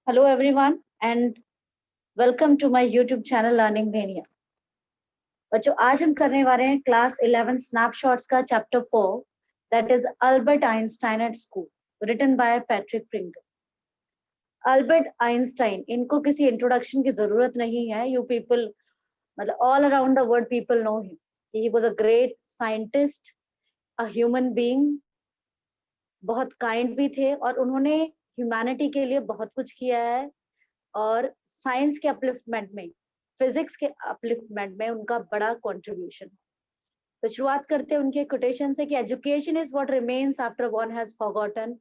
Hello everyone and welcome to my YouTube channel Learning Mania. बच्चों आज हम करने वाले हैं क्लास 11 स्नैपशॉट्स का chapter 4 that is Albert Einstein at school written by Patrick Pringle. Albert Einstein, इनको किसी इंट्रोडक्शन की जरूरत नहीं है. यू पीपल मतलब all around the world people know him. He was a great scientist, a human being. बहुत kind भी थे और उन्होंने ह्यूमैनिटी के लिए बहुत कुछ किया है और साइंस के अपलिफ्टमेंट में, फिजिक्स के अपलिफ्टमेंट में उनका बड़ा कंट्रीब्यूशन. तो शुरुआत करते हैं उनके कोटेशन से कि education is what remains after one has forgotten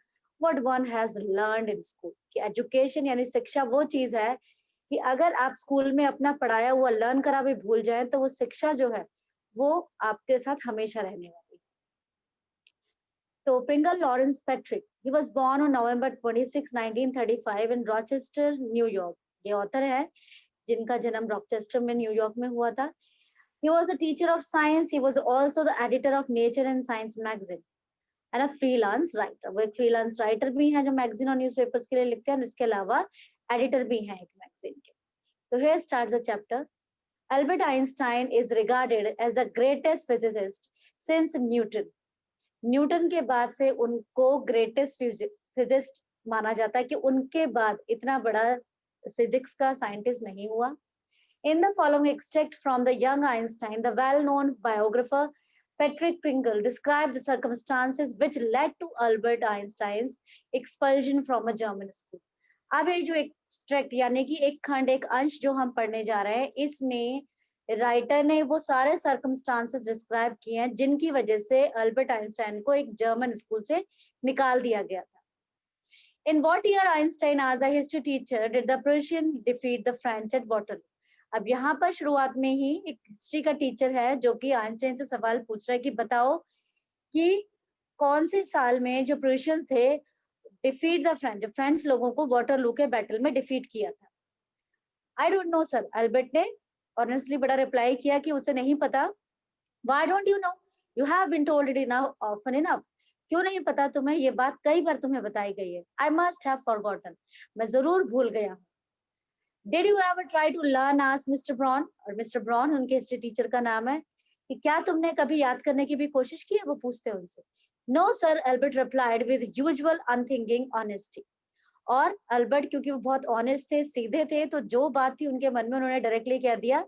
what one has learned in school. कि एजुकेशन यानी शिक्षा वो चीज है कि अगर आप स्कूल में अपना पढ़ाया हुआ लर्न करा भी भूल जाए तो वो शिक्षा जो है वो आपके साथ हमेशा रहने वाली. So Pringle Lawrence Patrick, he was born on November 26, 1935 in Rochester, New York. ये ऑथर है जिनका जन्म रॉचेस्टर में न्यूयॉर्क में हुआ था. He was a teacher of science. He was also the editor of Nature and Science magazine and a freelance writer. वो एक freelance writer भी है जो मैगजीन और न्यूज़पेपर्स के लिए लिखते हैं और इसके अलावा एडिटर भी हैं एक मैगजीन के. So here starts the chapter. Albert Einstein is regarded as the greatest physicist since Newton. Newton के बाद से उनको ग्रेटेस्ट फिजिस्ट माना जाता है कि उनके बाद इतना बड़ा फिजिक्स का साइंटिस्ट नहीं हुआ. In the following extract from the young Einstein, the well known biographer Patrick Pringle described the circumstances which led to Albert Einstein's expulsion from a German school. अब ये जो एक्सट्रैक्ट यानी कि एक खंड, एक अंश जो हम पढ़ने जा रहे हैं, इसमें राइटर ने वो सारे सर्कमस्टांसेस डिस्क्राइब किए हैं जिनकी वजह से अल्बर्ट आइंस्टाइन को एक जर्मन स्कूल से निकाल दिया गया था. इन व्हाट ईयर आइंस्टाइन एज a history teacher did the Prussian defeat the French at Waterloo. अब यहाँ पर शुरुआत में ही एक हिस्ट्री का टीचर है जो कि आइंस्टाइन से सवाल पूछ रहा है कि बताओ कि कौन से साल में जो प्रुशियंस थे डिफीट द फ्रेंच, फ्रेंच लोगों को वाटरलू के बैटल में डिफीट किया था. I don't know sir, Albert ने ऑनेस्टली बड़ा रिप्लाई किया कि उसे नहीं पता. Why don't you know, you have been told it enough often enough. क्यों नहीं पता तुम्हें, ये बात कई बार तुम्हें बताई गई है. आई मस्ट हैव फॉरगॉटन, मैं जरूर भूल गया हूँ. Did you ever try to learn, asked Mister Brown. और मिस्टर ब्राउन उनके हिस्ट्री टीचर का नाम है. कि क्या तुमने कभी याद करने की भी कोशिश की है, वो पूछते हैं उनसे. No sir, Albert replied with usual unthinking honesty. और अल्बर्ट क्योंकि वो बहुत ऑनेस्ट थे, सीधे थे, तो जो बात थी उनके मन में उन्होंने डायरेक्टली कह दिया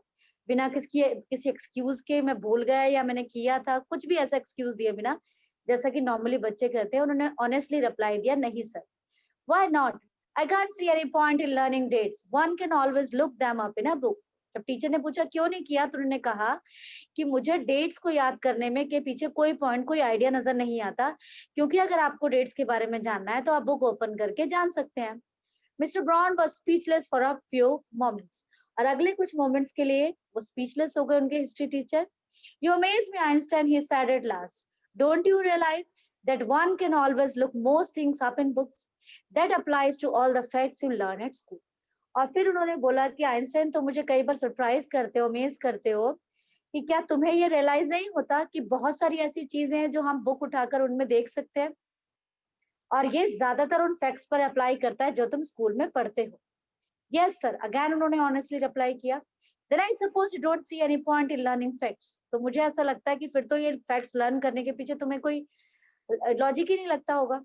बिना किसी एक्सक्यूज के. मैं भूल गया या मैंने किया था, कुछ भी ऐसा एक्सक्यूज दिए बिना, जैसा कि नॉर्मली बच्चे करते हैं. उन्होंने ऑनेस्टली रिप्लाई दिया, नहीं sir. Why not, I can't see any point in learning dates, one can always look them up in a book. जब टीचर ने पूछा क्यों नहीं किया तो उन्होंने कहा कि मुझे डेट्स को याद करने में के पीछे कोई पॉइंट, कोई आइडिया नजर नहीं आता, क्योंकि अगर आपको डेट्स के बारे में जानना है तो आप बुक ओपन करके जान सकते हैं. Mister brown was speechless for a few moments. और अगले कुछ मोमेंट्स के लिए वो स्पीचलेस हो गए उनके history teacher. You amaze me Einstein, he said at last. Don't you realise that one can always look most things up in books? That applies to all the facts you learn at school. और फिर उन्होंने बोला कि Einstein, तो मुझे कई बार surprise करते हो, अमेज करते हो, कि क्या तुम्हें ये रियलाइज नहीं होता कि बहुत सारी ऐसी चीजें हैं जो हम बुक उठाकर उनमें देख सकते हैं और ये ज्यादातर उन फैक्ट्स पर अप्लाई करता है जो तुम स्कूल में पढ़ते हो. यस सर, अगेन उन्होंने ऑनेस्टली रिप्लाई किया. Then I suppose you don't see any point in learning facts. तो मुझे ऐसा लगता है कि फिर तो ये फैक्ट्स लर्न करने के पीछे तुम्हें कोई लॉजिक ही नहीं लगता होगा.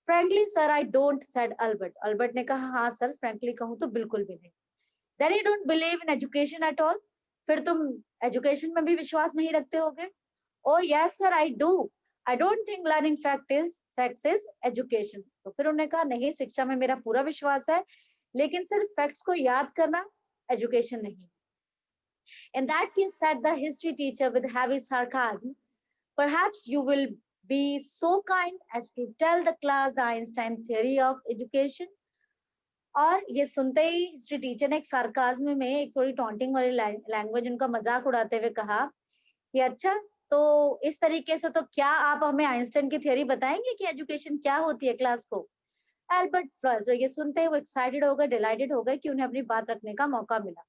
Frankly sir I don't, said Albert. Albert ने कहा हाँ सर, फ्रैंकली कहूँ तो बिल्कुल भी नहीं. Then you don't believe in education at all. फिर तुम एजुकेशन में भी विश्वास नहीं रखते होगे. Oh yes sir I do, I don't think learning facts is education. तो फिर उन्होंने कहा नहीं, शिक्षा में मेरा पूरा विश्वास है, लेकिन सिर्फ फैक्ट्स को याद करना एजुकेशन नहीं. In that case, said the history teacher with heavy sarcasm, perhaps you will be so kind as to tell the class the Einstein theory of education. और ये सुनते ही हिस्ट्री टीचर ने एक सार्काज्म में, एक थोड़ी टॉन्टिंग वाली लैंग्वेज, उनका मजाक उड़ाते हुए कहा कि अच्छा, तो इस तरीके से तो क्या आप हमें आइंस्टाइन की थ्योरी बताएंगे कि एजुकेशन क्या होती है क्लास को. एल्बर्ट फ्रस्ट, ये सुनते ही वो एक्साइटेड हो गए, डिलाइटेड हो गए कि उन्हें अपनी बात रखने का मौका मिला.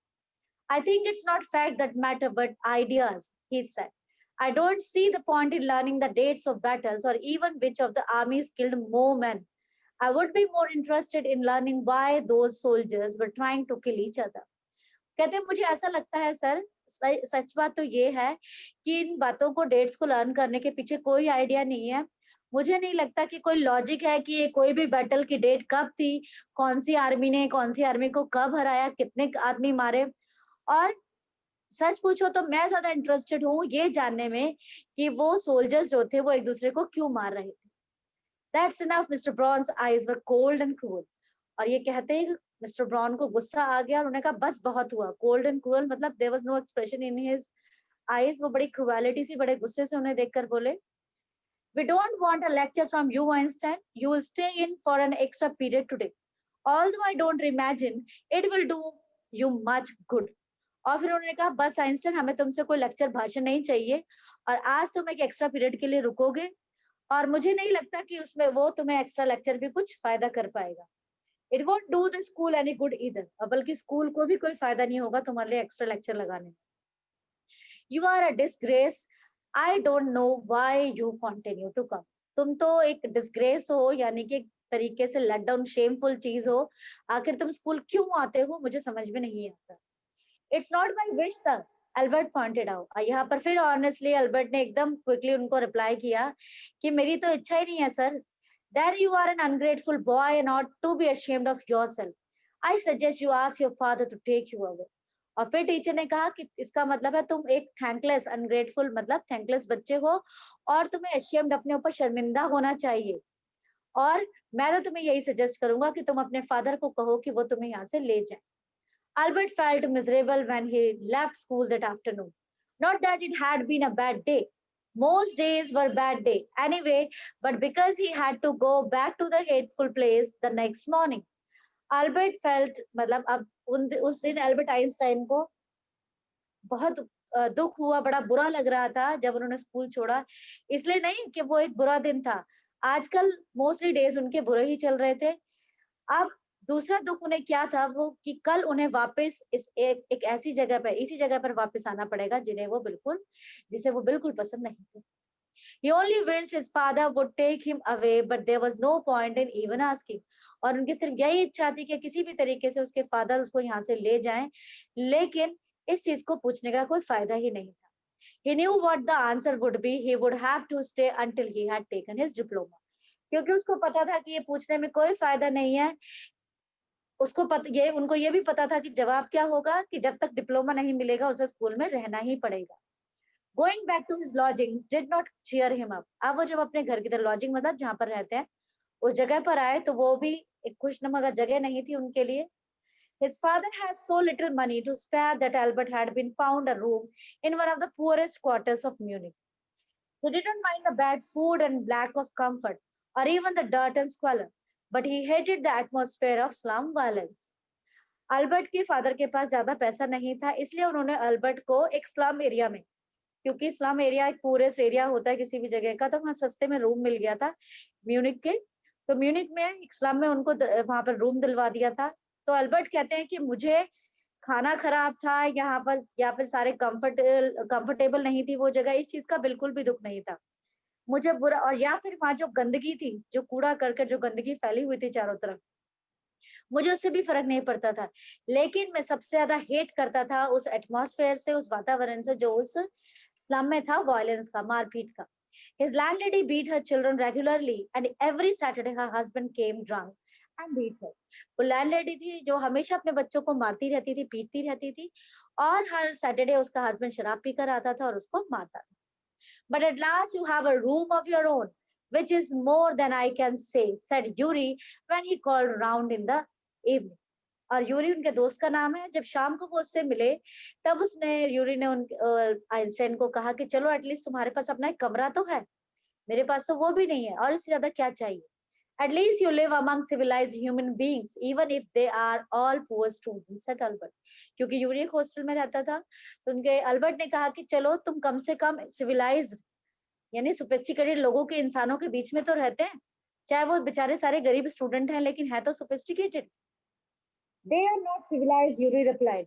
I think it's not fact that matter, but ideas, he said. I don't see the point in learning the dates of battles or even which of the armies killed more men. I would be more interested in learning why those soldiers were trying to kill each other. कहते हैं मुझे ऐसा लगता है sir, सच बात तो ये है कि इन बातों को, डेट्स को लर्न करने के पीछे कोई आइडिया नहीं है। मुझे नहीं लगता कि कोई लॉजिक है कि ये कोई भी बैटल की डेट कब थी, कौन सी आर्मी ने कौन सी आर्मी को कब हराया, कितने आदमी मारे। और सच पूछो तो मैं ज्यादा इंटरेस्टेड हूँ ये जानने में कि वो सोल्जर्स जो थे वो एक दूसरे को क्यों मार रहे थे। That's enough, Mr. Braun's eyes were cold and cruel. और ये कहते ही मिस्टर ब्राउन को गुस्सा आ गया और उन्होंने कहा बस बहुत हुआ। कोल्ड एंड क्रूअल मतलब there was no expression in his eyes, वो बड़ी क्रुएलिटी सी, बड़े गुस्से से उन्हें देखकर बोले, we don't want a lecture from you Einstein, you will stay in for an extra period today, although I don't imagine it will do you much good. और फिर उन्होंने कहा बस आइंस्टाइन, हमें तुमसे कोई लेक्चर भाषण नहीं चाहिए और आज तुम एक एक्स्ट्रा पीरियड के लिए रुकोगे और मुझे नहीं लगता कि उसमें वो तुम्हें एक्स्ट्रा लेक्चर भी कुछ फायदा कर पाएगा। It won't do the school any good either, बल्कि स्कूल को भी कोई फायदा नहीं होगा तुम्हारे लिए एक्स्ट्रा लेक्चर लगाने में। You are a disgrace, I don't know why you continue to come. तुम तो एक डिसग्रेस हो, यानी कि एक तरीके से लेट डाउन, शेमफुल चीज हो। आखिर तुम स्कूल क्यों आते हो, मुझे समझ में नहीं आता। इट्स नॉट माई विश था, एल्बर्ट पॉइंटेड आउट। यहाँ पर फिर ऑनेस्टली एल्बर्ट ने एकदम क्विकली उनको रिप्लाई किया कि मेरी तो इच्छा ही नहीं है sir. That you are an ungrateful boy and ought to be ashamed of yourself. I suggest you ask your father to take you away. और फिर टीचर ने कहा कि इसका मतलब है तुम एक थैंकलेस, अनग्रेटफुल मतलब थैंकलेस बच्चे हो और तुम्हें ashamed, अपने ऊपर शर्मिंदा होना चाहिए। और मैं तो तुम्हें यही सजेस्ट करूंगा कि तुम अपने फादर को कहो कि वो तुम्हें यहाँ से ले जाए। Albert felt miserable when he left school that afternoon. Not that it had been a bad day. Most days were bad day anyway, but because he had to go back to the hateful place the next morning. Albert felt, मतलब अब उस दिन Albert Einstein को बहुत दुख हुआ, बड़ा बुरा लग रहा था जब उन्होंने स्कूल छोड़ा। इसलिए नहीं कि वो एक बुरा दिन था, आजकल मोस्टली डेज उनके बुरे ही चल रहे थे। अब दूसरा दुख उन्हें क्या था, वो कि कल उन्हें वापस इस एक ऐसी जगह पर, इसी जगह पर वापस आना पड़ेगा जिसे वो बिल्कुल पसंद नहीं थे। He only wished his father would take him away, but there was no point in even asking. और उनकी सिर्फ यही इच्छा थी कि किसी भी तरीके से उसके फादर उसको यहाँ से ले जाएं, लेकिन इस चीज को पूछने का कोई फायदा ही नहीं था। He knew what the answer would be. He would have to stay until he had taken his diploma. क्योंकि उसको पता था कि ये पूछने में कोई फायदा नहीं है। उनको ये भी पता था कि जवाब क्या होगा, कि जब तक डिप्लोमा नहीं मिलेगा उसे स्कूल में रहना ही पड़ेगा। Going back to his lodgings did not cheer him up. अब वो जब अपने घर की तरफ, लॉजिंग मतलब जहाँ पर रहते हैं, उस जगह पर आए तो वो भी एक खुशनुमा जगह नहीं थी उनके लिए। His father had so little money to spare that Albert had been found a room in one of the poorest quarters of Munich. He didn't mind the bad food and lack of comfort, or even the dirt and squalor, but he hated the atmosphere of slum violence. Albert के father के पास ज्यादा पैसा नहीं था, इसलिए उन्होंने Albert को एक स्लम एरिया में, क्योंकि स्लम एरिया एक पूरेस्ट एरिया होता है किसी भी जगह का, तो वहाँ सस्ते में रूम मिल गया था म्यूनिक के। तो म्यूनिक में एक स्लम में उनको वहां पर रूम दिलवा दिया था। तो अल्बर्ट कहते हैं कि मुझे खाना खराब था यहाँ पर, या फिर सारे कंफर्टेबल नहीं थी वो जगह, इस चीज का बिल्कुल भी दुख नहीं था मुझे बुरा। और या फिर वहां जो गंदगी थी, जो कूड़ा करकट, जो गंदगी फैली हुई थी चारों तरफ, मुझे उससे भी फर्क नहीं पड़ता था। लेकिन मैं सबसे ज्यादा हेट करता था उस एटमॉस्फेयर से, उस वातावरण से जो उस स्लम में था, वायलेंस का, मारपीट का। His landlady beat her children regularly and every Saturday her husband came drunk and beat her. वो लैंडलेडी थी जो हमेशा अपने बच्चों को मारती रहती थी, पीटती रहती थी, और हर सैटरडे उसका हस्बैंड शराब पीकर आता था और उसको मारता था। But at last you have a room of your own, which is more than I can say, said Yuri when he called round in the evening. और यूरी उनके दोस्त का नाम है। जब शाम को वो उससे मिले, तब यूरी ने आइंस्टाइन को कहा कि चलो एटलीस्ट तुम्हारे पास अपना एक कमरा तो है, मेरे पास तो वो भी नहीं है, और इससे ज्यादा क्या चाहिए। At least you live among civilized human beings, even if they are all poor students, said Albert. क्योंकि यूरी एक हॉस्टल में रहता था, तो उनके अल्बर्ट ने कहा कि चलो तुम कम से कम सिविलाइज्ड, यानी सोफिस्टिकेटेड लोगों के, इंसानों के बीच में तो रहते हैं, चाहे वो बेचारे सारे गरीब स्टूडेंट हैं, लेकिन है तो sophisticated. They are not civilized, Yuri replied.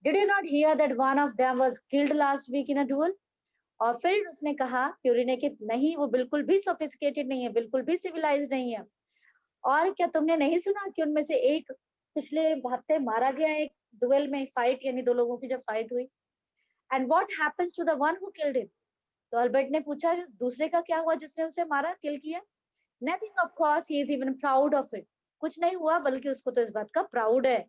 Did you not hear that one of them was killed last week in a duel? और फिर उसने कहा, यूरी ने, कि नहीं, वो बिल्कुल भी सोफिस्टिकेटेड नहीं है, बिल्कुल भी सिविलाइज्ड नहीं है। और क्या तुमने नहीं सुना कि उनमें से एक पिछले हफ्ते मारा गया, एक डुएल में, फाइट यानी दो लोगों की जब फाइट हुई। And what happens to the one who killed him? तो अल्बर्ट ने पूछा दूसरे का क्या हुआ जिसने उसे मारा, किल किया? Nothing, of course he is even proud of it. कुछ नहीं हुआ, बल्कि उसको तो इस बात का प्राउड है।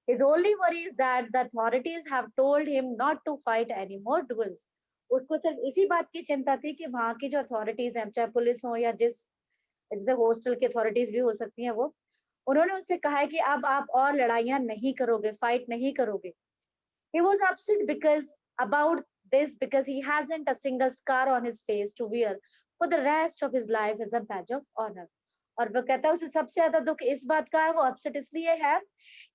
His only worry is that the authorities have told him not to fight any more duels. उसको सिर्फ इसी बात की चिंता थी कि वहां की जो अथॉरिटीज हैं, चाहे पुलिस हो या जैसे हॉस्टल की अथॉरिटीज भी हो सकती हैं, वो उन्होंने उससे कहा है कि अब आप और लड़ाइयां नहीं करोगे, फाइट नहीं करोगे। He was upset because about this because he hasn't a single scar on his face to wear for the rest of his life as a badge of honor. और वो कहता है उसे सबसे ज्यादा दुख इस बात का है, वो अपसेट इसलिए है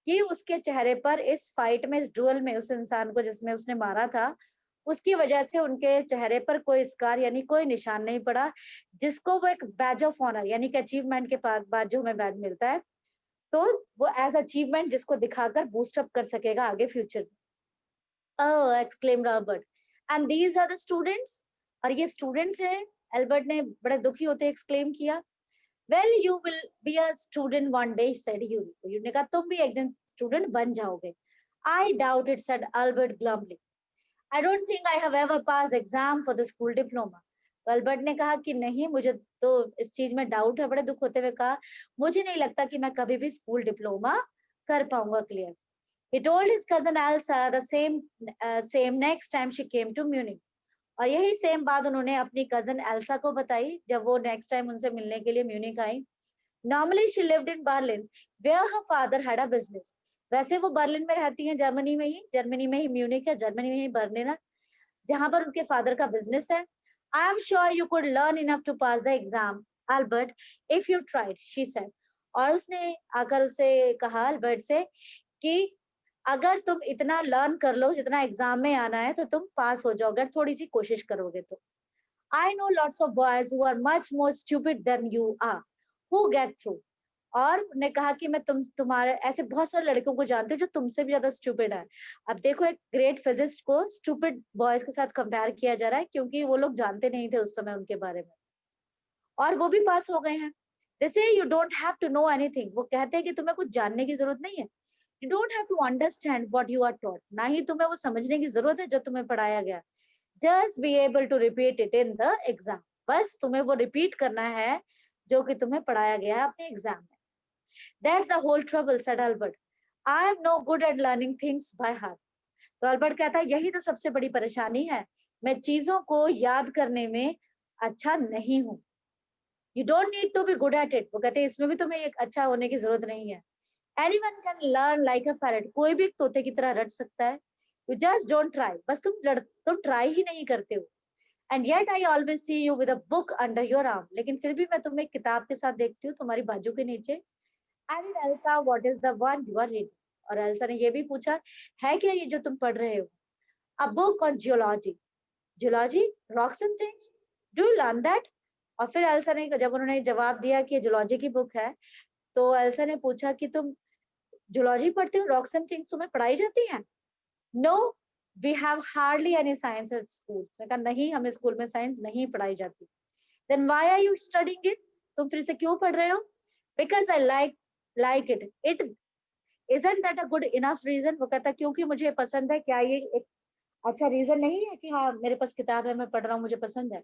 कि उसके चेहरे पर इस फाइट में, इस डुअल में, उस इंसान को जिसमें उसने मारा था, उसकी वजह से उनके चेहरे पर कोई स्कार यानी कोई निशान नहीं पड़ा, जिसको वो एक बैज ऑफ ऑनर यानी कि अचीवमेंट के बाद जो हमें बैज मिलता है, तो वो एज अचीवमेंट जिसको दिखाकर बूस्ट अप कर सकेगा आगे फ्यूचर में। Oh, exclaimed Albert. And these are the students? और ये students हैं? एल्बर्ट ने बड़े दुखी होते एक्सक्लेम किया। Well, you will be a student one day, said Yuri. तो यूरी ने कहा तुम भी एक दिन स्टूडेंट बन जाओगे। I doubt it, said Albert glumly. I don't think I have ever passed exam for the school diploma. तो अल्बर्ट ने कहा कि नहीं, मुझे तो इस चीज में डाउट है। बड़े दुख होते हुए कहा मुझे नहीं लगता कि मैं कभी भी स्कूल डिप्लोमा कर पाऊंगा clear. He told his cousin Elsa the same next time she came to Munich. और यही सेम बात उन्होंने अपनी कजन एल्सा को बताई जब वो नेक्स्ट टाइम उनसे मिलने के लिए Munich I. Normally she lived in Berlin, where her father had a business. वैसे वो बर्लिन में रहती हैं, जर्मनी में ही म्यूनिक है, जर्मनी में ही बर्लिन है, जहां पर उनके फादर का बिजनेस है। I am sure you could learn enough to pass the exam, Albert, if you tried, she said. और उसने आकर उसे कहा अल्बर्ट से कि अगर तुम इतना लर्न कर लो जितना एग्जाम में आना है तो तुम पास हो जाओगे, अगर थोड़ी सी कोशिश करोगे तो। I know lots of boys who are much more stupid than you are who get through. और उन्होंने कहा कि मैं तुम्हारे ऐसे बहुत सारे लड़कों को जानती हूँ जो तुमसे भी ज्यादा स्टूपिड है। अब देखो, एक ग्रेट फिजिस्ट को स्टूपिड बॉयज के साथ कंपेयर किया जा रहा है क्योंकि वो लोग जानते नहीं थे उस समय उनके बारे में, और वो भी पास हो गए हैं। जैसे you don't have to know anything, वो कहते हैं कि तुम्हें कुछ जानने की जरूरत नहीं है। You don't have to understand what you are taught. ना ही तुम्हें वो समझने की जरूरत है जो तुम्हें पढ़ाया गया। Just be able to repeat it in the exam. बस तुम्हें वो रिपीट करना है जो कि तुम्हें पढ़ाया गया है अपने एग्जाम में। That's the whole trouble, said Albert. I am no good at learning things by heart. तो अल्बर्ट कहता है यही तो सबसे बड़ी परेशानी है, मैं चीजों को याद करने में अच्छा नहीं हूँ। You don't need to be good at it. वो कहते हैं इसमें भी तुम्हें एक अच्छा होने की जरूरत नहीं है। Anyone can learn like a parrot. कोई भी तोते की तरह रट सकता है। You just don't try. बस तुम ट्राई ही नहीं करते हो। And yet I always see you with a book under your arm. लेकिन फिर भी मैं तुम्हें किताब के साथ देखती हूँ तुम्हारी बाजू के नीचे। And Elsa, what is the one you are reading? और एल्सा ने ये भी पूछा है क्या ये जो तुम पढ़ रहे हो? A book on geology. Geology, rocks and things. Do you learn that? और फिर एल्सा ने जब उन्होंने जवाब दिया कि जूलॉजी की बुक है, तो एल्सा ने पूछा कि तुम जूलॉजी पढ़ते हो, रॉक्स एंड थिंग्स तुम्हें पढ़ाई जाती हैं? No, we have hardly any science at school. मैंने कहा नहीं, हमें स्कूल में साइंस नहीं पढ़ाई जाती। Then why are you studying it? तुम फिर से क्यों पढ़ रहे हो? Because I like it. It isn't that a good enough reason? वो कहता क्योंकि मुझे पसंद है। क्या ये एक अच्छा रीजन नहीं है कि हाँ मेरे पास किताब है, मैं पढ़ रहा हूँ, मुझे पसंद है?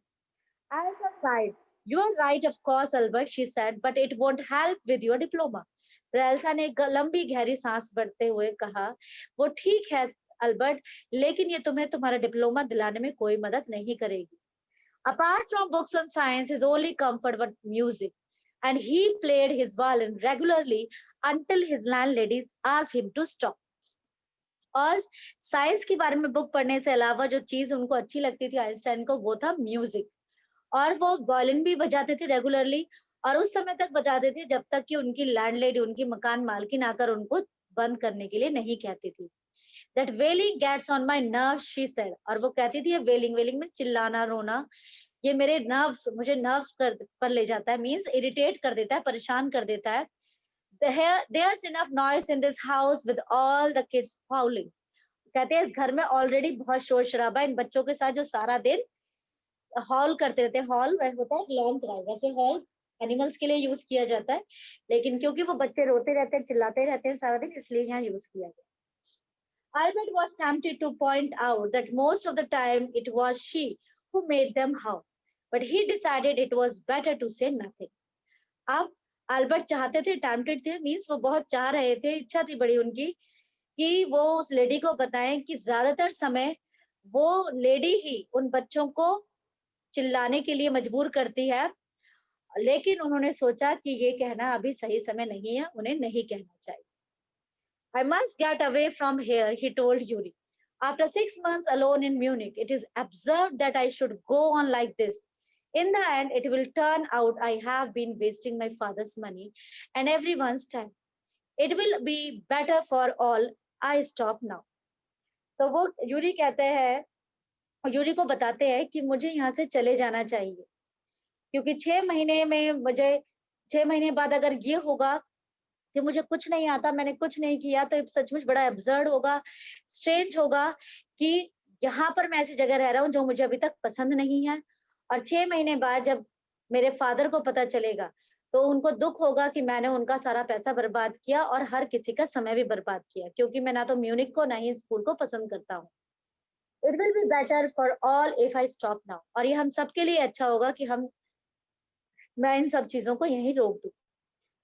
Elsa sighed. You are right, of course, Albert, she said, but it won't help with your diploma. फिर एल्सा ने एक लंबी गहरी सांस भरते हुए कहा, वो ठीक है अल्बर्ट, लेकिन ये तुम्हें तुम्हारा डिप्लोमा दिलाने में कोई मदद नहीं करेगी। Apart from books on science, his only comfort was music, and he played his violin regularly until his landlady asked him to stop. और साइंस के बारे में बुक पढ़ने से अलावा जो चीज उनको अच्छी लगती थी आइंस्टाइन को, वो था म्यूजिक। और वो वायलिन भी बजाते थे रेगुलरली, और उस समय तक बजाते थे जब तक कि उनकी लैंडलेडी, उनकी मकान मालकिन आकर उनको बंद करने के लिए नहीं कहती थी। That wailing gets on my nerve, she said. और वो कहती थी वेलिंग, वेलिंग में चिल्लाना, रोना, ये मेरे नर्व्स, मुझे नर्व्स पर ले जाता है, मीन्स इरिटेट कर देता है, परेशान कर देता है। There's enough noise in this house with all the kids howling. कहते हैं इस घर में ऑलरेडी बहुत शोर शराबा इन बच्चों के साथ जो सारा दिन हॉल करते रहते हैं। हॉल होता है लॉन्ग क्राई, वैसे हॉल एनिमल्स के लिए यूज किया जाता है, लेकिन क्योंकि वो बच्चे रोते रहते हैं, चिल्लाते रहते हैं सारा दिन, इसलिए यहाँ यूज किया गया। Albert was tempted to point out that most of the time it was she who made them howl, but he decided it was better to say nothing. अब अल्बर्ट चाहते थे, टेम्पटेड थे, मीन्स वो बहुत चाह रहे थे, इच्छा थी बड़ी उनकी कि वो उस लेडी को बताएं कि ज्यादातर समय वो लेडी ही उन बच्चों को चिल्लाने के लिए मजबूर करती है, लेकिन उन्होंने सोचा कि ये कहना अभी सही समय नहीं है, उन्हें नहीं कहना चाहिए। I must get away from here, he told Yuri. After 6 months alone in Munich, it is absurd that I should go on like this. In the end, it will turn out I have been wasting my father's money and everyone's time. It will be better for all. I stop now. तो वो Yuri कहते हैं, Yuri को बताते हैं कि मुझे यहाँ से चले जाना चाहिए, क्योंकि 6 महीने में मुझे 6 महीने बाद अगर ये होगा कि मुझे कुछ नहीं आता, मैंने कुछ नहीं किया, तो सचमुच बड़ा एब्सर्ड होगा, स्ट्रेंज होगा कि यहाँ पर मैं ऐसी जगह रह रहा हूँ जो मुझे अभी तक पसंद नहीं है, और 6 महीने बाद जब मेरे फादर को पता चलेगा तो उनको दुख होगा कि मैंने उनका सारा पैसा बर्बाद किया और हर किसी का समय भी बर्बाद किया, क्योंकि मैं ना तो म्यूनिक को ना ही स्कूल को पसंद करता हूँ। It will be better for all if I stop now, और ये हम सबके लिए अच्छा होगा कि मैं इन सब चीजों को यहीं रोक दूं।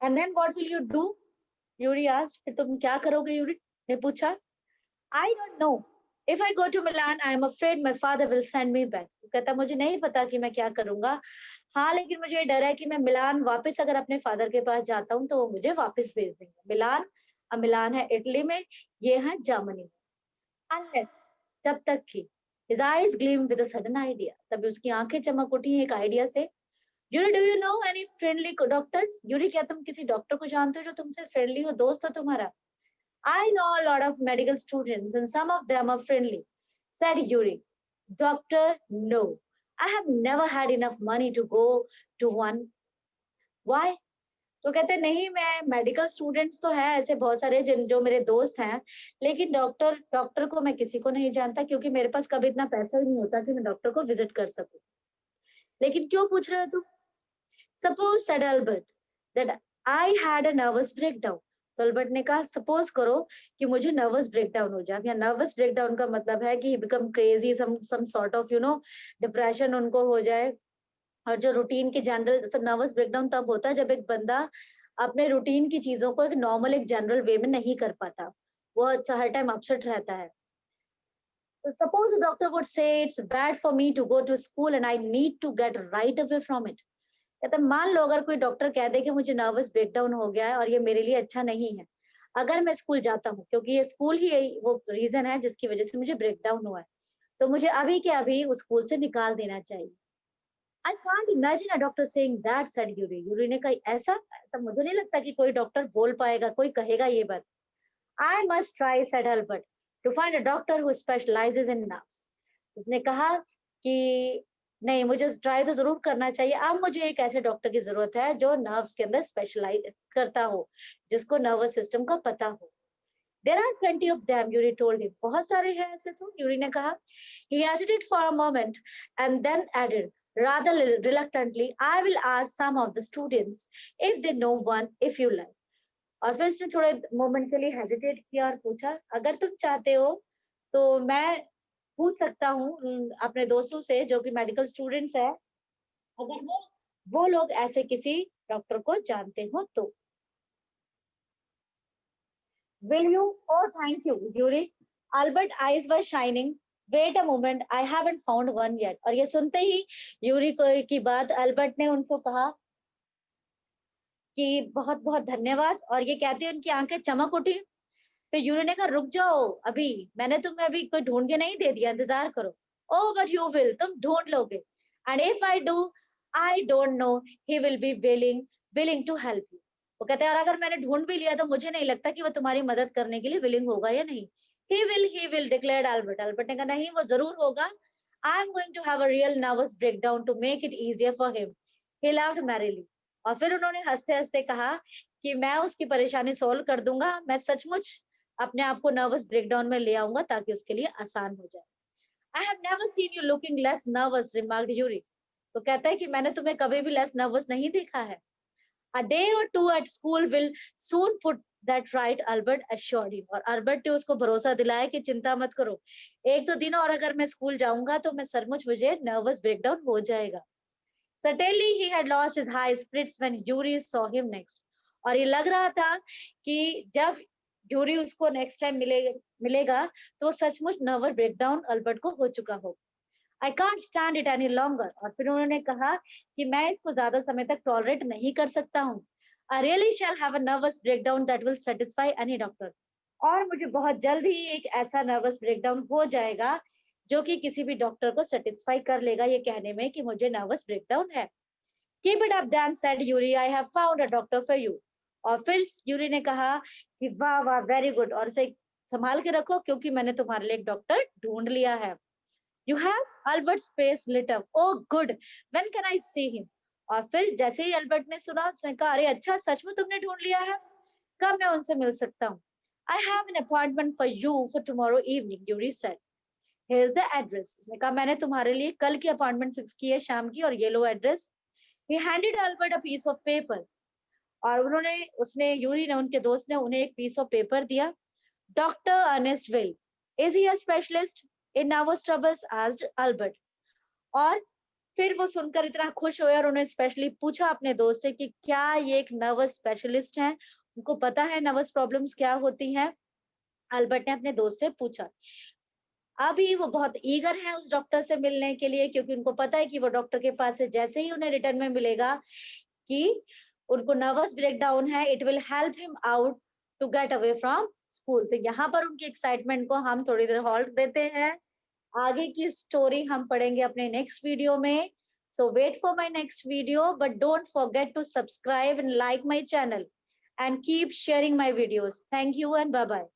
And then what will you do, Yuri asked, फिर तुम क्या करोगे, यूरी ने पूछा। I don't know, if I go to Milan I am afraid my father will send me back. कहता मुझे नहीं पता कि मैं क्या करूंगा, हाँ लेकिन मुझे ये डर है कि मैं मिलान वापस अगर अपने फादर के पास जाता हूँ तो वो मुझे वापस भेज देंगे। मिलान, अब मिलान है इटली में, ये है जर्मनी में। अनलेस, जब तक कि his eyes gleamed with a sudden idea, तभी उसकी आंखें चमक उठी एक आइडिया से। Yuri, do you know any friendly doctors? Yuri, क्या तुम किसी डॉक्टर को जानते हो जो तुमसे फ्रेंडली हो, दोस्त हो तुम्हारा? I know a lot of medical students and some of them are friendly, said Yuri. Doctor, no. I have never had enough money to go to one. Why? तो कहते नहीं, मैं मेडिकल स्टूडेंट्स तो है ऐसे बहुत सारे जिन जो मेरे दोस्त हैं, लेकिन डॉक्टर डॉक्टर को मैं किसी को नहीं जानता, क्योंकि मेरे पास कभी इतना पैसा ही नहीं होता कि मैं डॉक्टर को विजिट कर सकूं। लेकिन क्यों पूछ रहे हो तुम? Suppose, said Albert, that I had a nervous breakdown. तो अल्बर्ट ने कहा सपोज करो कि मुझे नर्वस ब्रेकडाउन हो जाए। या नर्वस ब्रेकडाउन का मतलब है कि become crazy, some sort of depression उनको हो जाए। और जो रूटीन की जनरल नर्वस ब्रेकडाउन तब होता है जब एक बंदा अपने रूटीन की चीजों को एक नॉर्मल एक जनरल वे में नहीं कर पाता, वो हर टाइम अपसेट रहता है। So suppose a doctor would say it's bad for me to go to school and I need to get right away from it. कहता मान लो अगर कोई डॉक्टर कह दे कि मुझे नर्वस ब्रेकडाउन हो गया है और ये मेरे लिए अच्छा नहीं है अगर मैं स्कूल जाता हूँ, क्योंकि ये स्कूल ही वो रीजन है जिसकी वजह से मुझे ब्रेकडाउन हुआ है, तो मुझे अभी के अभी उस स्कूल से निकाल देना चाहिए। I can't imagine a doctor saying that, said Yuri. Yuri ने कहा ऐसा ऐसा मुझे नहीं लगता कि कोई डॉक्टर बोल पाएगा, कोई कहेगा ये बात। I must try, said Albert, to find a doctor who specialises in nerves. उसने कहा कि नहीं, मुझे ट्राई तो जरूर करना चाहिए। अब मुझे एक ऐसे डॉक्टर की जरूरत है जो नर्व्स के अंदर स्पेशलाइज करता हो, जिसको नर्वस सिस्टम का पता हो। There are plenty of them, Yuri told him. बहुत सारे हैं ऐसे, तो यूरी ने कहा। He hesitated for a moment and then added rather reluctantly, I will ask some of the students if they know one, if you like. और फिर उसने थोड़े मोमेंट के लिए हेजिटेट किया और पूछा अगर तुम चाहते हो तो मैं पूछ सकता हूँ अपने दोस्तों से जो कि मेडिकल स्टूडेंट्स है, अगर वो लोग ऐसे किसी डॉक्टर को जानते हो तो। Will you? Oh, thank you, Yuri. Albert eyes were shining. Wait a moment, I haven't found one yet. और ये सुनते ही यूरी को की बात अल्बर्ट ने उनको कहा कि बहुत बहुत धन्यवाद, और ये कहते उनकी आंखें चमक उठी। फिर यूरी ने कहा रुक जाओ, अभी मैंने तुम्हें अभी कोई ढूंढ के नहीं दे दिया, इंतजार करो। ओ बट यू विल, तुम ढूंढ लोगे। And if I do, I don't know, he will be willing to help you. वो कहते हैं और अगर मैंने ढूंढ भी लिया तो मुझे नहीं लगता कि वो तुम्हारी मदद करने के लिए विलिंग होगा या नहीं। He will declared Albert. Albert ने कहा नहीं, वो जरूर होगा। I am going to have a real nervous breakdown to make it easier for him. He laughed merrily. और फिर उन्होंने हंसते हंसते कहा कि मैं उसकी परेशानी सोल्व कर दूंगा, मैं सचमुच अपने आप को नर्वस ब्रेकडाउन में ले आऊंगा ताकि उसके लिए आसान हो जाए। I have never seen you looking less nervous, remarked Yuri. तो कहता है कि मैंने तुम्हें कभी भी लेस नर्वस नहीं देखा है. A day or two at school will soon put that right, Albert assured him. और अल्बर्ट ने उसको भरोसा दिलाया कि चिंता मत करो, एक दो दिन और अगर मैं स्कूल जाऊंगा तो मैं सचमुच मुझे नर्वस ब्रेकडाउन हो जाएगा. Certainly he had lost his high spirits when Yuri saw him next. और ये लग रहा था कि जब यूरी उसको नेक्स्ट टाइम मिलेगा तो वो सचमुच नर्वस ब्रेकडाउन अल्बर्ट को हो चुका हो. I can't stand it any longer. और फिर उन्होंने कहा कि मैं इसको ज्यादा समय तक टॉलरेट नहीं कर सकता हूँ. I really shall have a nervous breakdown that will satisfy any doctor. और मुझे बहुत जल्द ही एक ऐसा नर्वस ब्रेकडाउन हो जाएगा जो कि किसी भी डॉक्टर को सेटिस्फाई कर लेगा ये कहने में कि मुझे नर्वस ब्रेकडाउन है. Keep it up then said Yuri, I have found a doctor for you. और फिर यूरी ने कहा कि वाह वाह वेरी गुड, और इसे संभाल के रखो क्योंकि मैंने तुम्हारे लिए एक डॉक्टर ढूंढ लिया है. You have? Albert's face lit up. Oh, good. When can I see him? और फिर जैसे ही अल्बर्ट ने सुना उसने कहा अरे अच्छा सच में तुमने ढूंढ लिया है, कब मैं उनसे मिल सकता हूँ. I have an appointment for you for tomorrow evening, Yuri said. Here's the address. उसने कहा मैंने तुम्हारे लिए कल की अपॉइंटमेंट फिक्स की है शाम की और ये लो address. He handed Albert a piece of paper. और यूरी ने उनके दोस्त ने उन्हें एक पीस ऑफ पेपर दिया. Doctor Ernest Will, is he a specialist in nervous troubles, asked Albert. और फिर वो सुनकर इतना खुश हुए और उन्हें स्पेशली पूछा अपने दोस्त से कि क्या ये एक नर्वस स्पेशलिस्ट हैं, उनको पता है नर्वस प्रॉब्लम्स क्या होती हैं. अल्बर्ट ने अपने दोस्त से पूछा. अभी वो बहुत ईगर हैं उस डॉक्टर से मिलने के लिए क्योंकि उनको पता है कि वो डॉक्टर के पास से जैसे ही उन्हें रिटर्न में मिलेगा कि उनको नर्वस ब्रेकडाउन है, it will help him out to get away from school. तो यहाँ पर उनकी एक्साइटमेंट को हम थोड़ी देर हॉल्ट देते हैं. आगे की स्टोरी हम पढ़ेंगे अपने नेक्स्ट वीडियो में. So wait for my next video, but don't forget to subscribe and like my channel and keep sharing my videos. Thank you and bye bye.